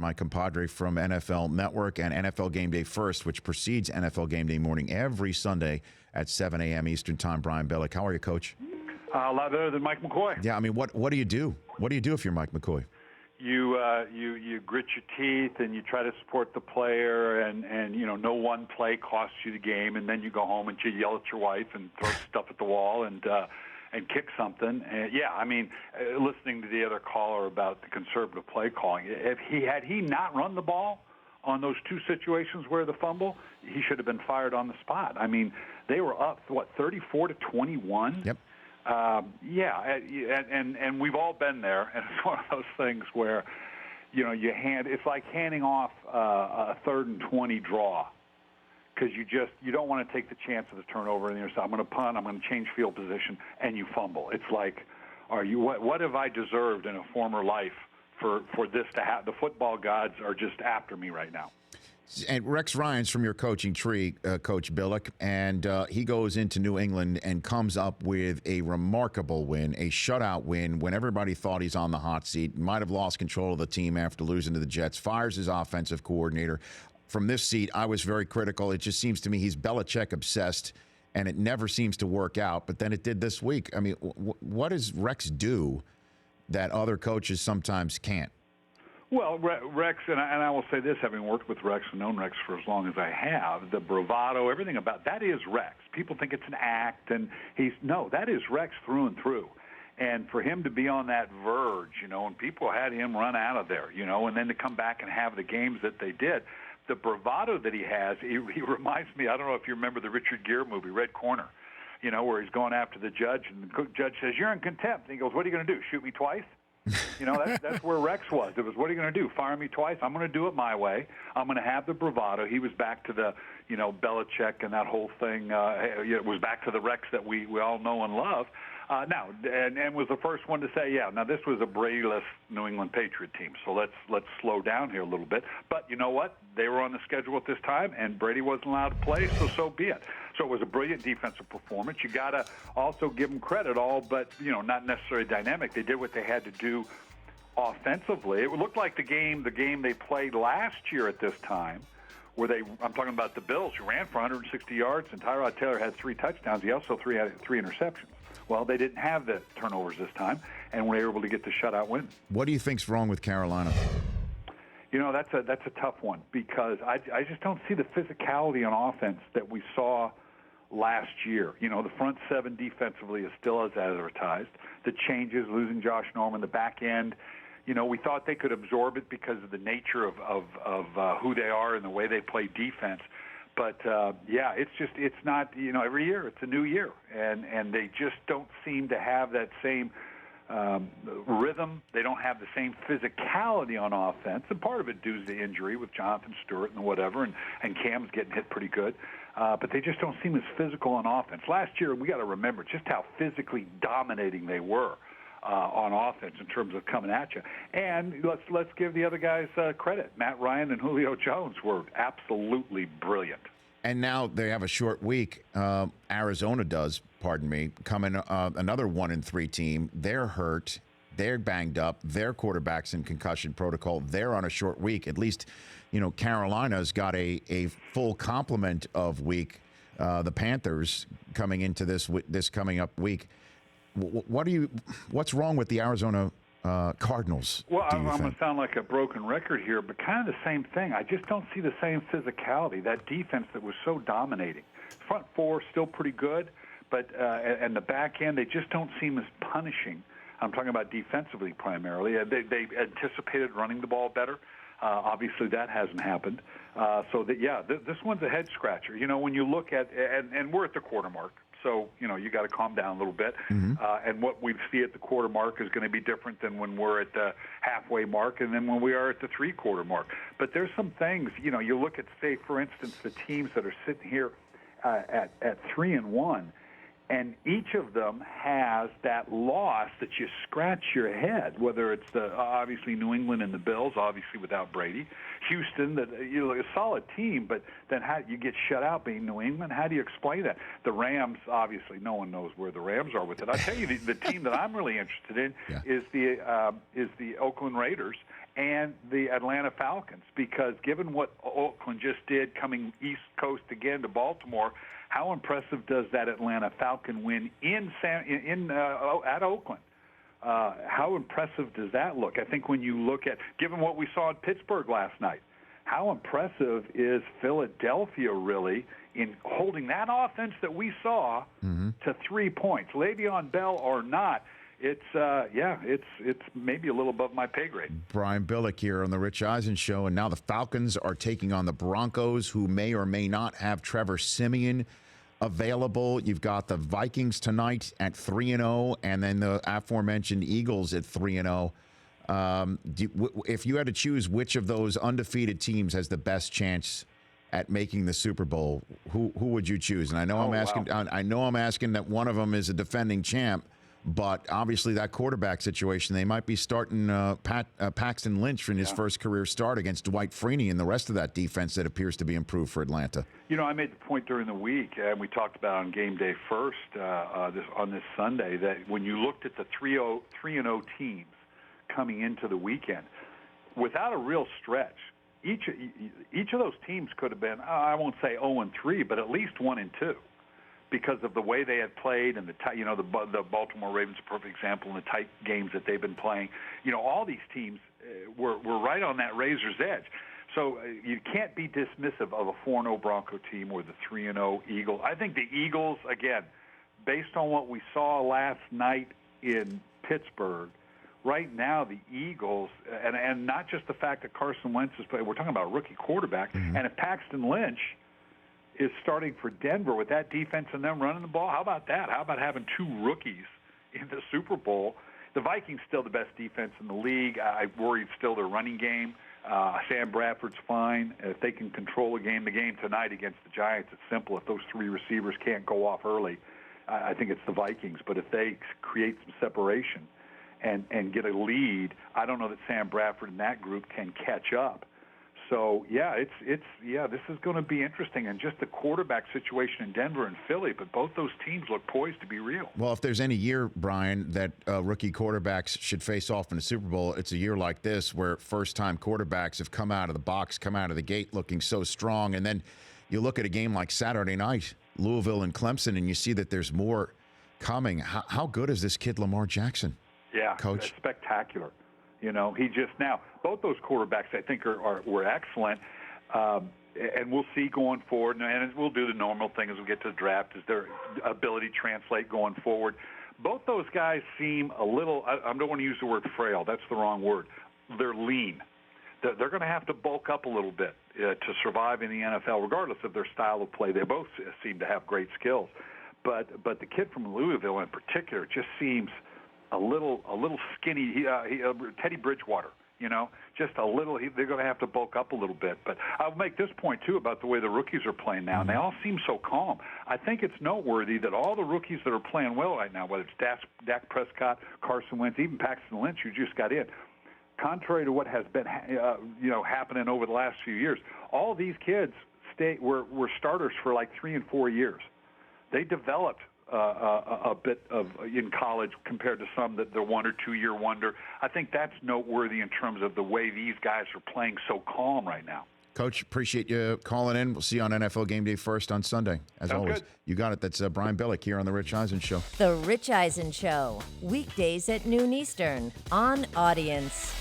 my compadre from NFL Network and NFL Game Day First, which precedes NFL Game Day morning every Sunday at 7 a.m. Eastern Time. Brian Billick, how are you, Coach? A lot better than Mike McCoy. Yeah, I mean, what do you do? What do you do if you're Mike McCoy? You grit your teeth and you try to support the player, and no one play costs you the game, and then you go home and you yell at your wife and throw stuff at the wall and kick something. Listening to the other caller about the conservative play calling, had he not run the ball on those two situations where the fumble, he should have been fired on the spot. I mean, they were up 34-21. Yep. And we've all been there, and it's one of those things where, it's like handing off a 3rd and 20 draw, because you don't want to take the chance of the turnover, and you're saying, I'm going to punt, I'm going to change field position, and you fumble. It's like, what have I deserved in a former life for this to happen? The football gods are just after me right now. And Rex Ryan's from your coaching tree, Coach Billick, and he goes into New England and comes up with a remarkable win, a shutout win when everybody thought he's on the hot seat, might have lost control of the team after losing to the Jets, fires his offensive coordinator. From this seat, I was very critical. It just seems to me he's Belichick obsessed, and it never seems to work out. But then it did this week. I mean, what does Rex do that other coaches sometimes can't? Well, Rex, and I will say this, having worked with Rex and known Rex for as long as I have, the bravado, everything about that is Rex. People think it's an act, and that is Rex through and through. And for him to be on that verge, and people had him run out of there, and then to come back and have the games that they did, the bravado that he has, he reminds me, I don't know if you remember the Richard Gere movie, Red Corner, where he's going after the judge, and the judge says, "You're in contempt." And he goes, "What are you going to do, shoot me twice?" That's where Rex was. It was, what are you going to do, fire me twice? I'm going to do it my way. I'm going to have the bravado. He was back to the, Belichick and that whole thing. It was back to the Rex that we all know and love. Now, and was the first one to say, now this was a Brady-less New England Patriot team, so let's slow down here a little bit. But you know what? They were on the schedule at this time, and Brady wasn't allowed to play, so be it. So it was a brilliant defensive performance. You got to also give them credit, but not necessarily dynamic. They did what they had to do offensively. It looked like the game they played last year at this time, where I'm talking about the Bills, who ran for 160 yards, and Tyrod Taylor had 3 touchdowns. He also had 3 interceptions. Well, they didn't have the turnovers this time, and were able to get the shutout win. What do you think's wrong with Carolina? That's a tough one, because I just don't see the physicality on offense that we saw last year. The front 7 defensively is still as advertised. The changes, losing Josh Norman, the back end, we thought they could absorb it because of the nature of who they are and the way they play defense. But, it's not, every year it's a new year, and they just don't seem to have that same rhythm. They don't have the same physicality on offense, and part of it due to the injury with Jonathan Stewart and whatever, and Cam's getting hit pretty good. But they just don't seem as physical on offense. Last year, we got to remember just how physically dominating they were on offense in terms of coming at you. And let's give the other guys credit. Matt Ryan and Julio Jones were absolutely brilliant. And now they have a short week. Arizona does, coming another 1-3 team. They're hurt. They're banged up. Their quarterback's in concussion protocol. They're on a short week. At least, Carolina's got a full complement of week. The Panthers coming into this coming up week. What's wrong with the Arizona Cardinals? Well, I'm going to sound like a broken record here, but kind of the same thing. I just don't see the same physicality. That defense that was so dominating. Front 4 still pretty good, but and the back end, they just don't seem as punishing. I'm talking about defensively primarily. They anticipated running the ball better. Obviously, that hasn't happened. This one's a head scratcher. When you look at and we're at the quarter mark. So, you got to calm down a little bit. Mm-hmm. And what we see at the quarter mark is going to be different than when we're at the halfway mark and then when we are at the 3-quarter mark. But there's some things, you look at, say, for instance, the teams that are sitting here at 3-1, and each of them has that loss that you scratch your head, whether it's obviously New England and the Bills, obviously without Brady. Houston, a solid team, but then how you get shut out being New England? How do you explain that? The Rams, obviously, no one knows where the Rams are with it. I'll tell you, the team that I'm really interested in is the Oakland Raiders, and the Atlanta Falcons, because given what Oakland just did coming East Coast again to Baltimore, how impressive does that Atlanta Falcon win at Oakland? How impressive does that look? I think when you look at, given what we saw in Pittsburgh last night, how impressive is Philadelphia really in holding that offense that we saw to 3 points? Le'Veon Bell or not, it's maybe a little above my pay grade. Brian Billick here on the Rich Eisen Show, and now the Falcons are taking on the Broncos, who may or may not have Trevor Siemian available. You've got the Vikings tonight at 3-0, and then the aforementioned Eagles at 3-0. If you had to choose which of those undefeated teams has the best chance at making the Super Bowl, who would you choose? And I know I'm asking that one of them is a defending champ, but obviously that quarterback situation, they might be starting Paxton Lynch in his first career start against Dwight Freeney and the rest of that defense that appears to be improved for Atlanta. You know, I made the point during the week, and we talked about on game day first on this Sunday, that when you looked at the 3-0 teams coming into the weekend, without a real stretch, each of those teams could have been, I won't say 0-3, but at least 1-2. Because of the way they had played, and the Baltimore Ravens, a perfect example, in the tight games that they've been playing. You know, all these teams were right on that razor's edge. So you can't be dismissive of a 4-0 Bronco team or the 3-0 Eagles. I think the Eagles, again, based on what we saw last night in Pittsburgh, right now the Eagles, and not just the fact that Carson Wentz is playing, we're talking about a rookie quarterback, and if Paxton Lynch is starting for Denver with that defense and them running the ball, how about that? How about having two rookies in the Super Bowl? The Vikings still the best defense in the league. I worry still their running game. Sam Bradford's fine. If they can control the game tonight against the Giants, it's simple. If those three receivers can't go off early, I think it's the Vikings. But if they create some separation and get a lead, I don't know that Sam Bradford and that group can catch up. So, this is going to be interesting, and just the quarterback situation in Denver and Philly, but both those teams look poised to be real. Well, if there's any year, Brian, that rookie quarterbacks should face off in a Super Bowl, it's a year like this where first-time quarterbacks have come out of the box, come out of the gate looking so strong, and then you look at a game like Saturday night, Louisville and Clemson, and you see that there's more coming. How good is this kid Lamar Jackson? Yeah, Coach? Spectacular. You know, both those quarterbacks I think were excellent, and we'll see going forward, and we'll do the normal thing as we get to the draft, is their ability to translate going forward. Both those guys seem a little, I don't want to use the word frail, that's the wrong word. They're lean. They're going to have to bulk up a little bit to survive in the NFL, regardless of their style of play. They both seem to have great skills. But the kid from Louisville in particular just seems a little skinny. Teddy Bridgewater, just a little. They're going to have to bulk up a little bit. But I'll make this point too about the way the rookies are playing now, and they all seem so calm. I think it's noteworthy that all the rookies that are playing well right now, whether it's Dak Prescott, Carson Wentz, even Paxton Lynch, who just got in, contrary to what has been happening over the last few years, all these kids were starters for like 3 and 4 years. They developed a bit in college compared to some that they're 1 or 2 year wonder. I think that's noteworthy in terms of the way these guys are playing so calm right now. Coach, appreciate you calling in. We'll see you on NFL Game Day First on Sunday. As Sounds always, good. You got it. That's Brian Billick here on The Rich Eisen Show. The Rich Eisen Show, weekdays at noon Eastern on Audience.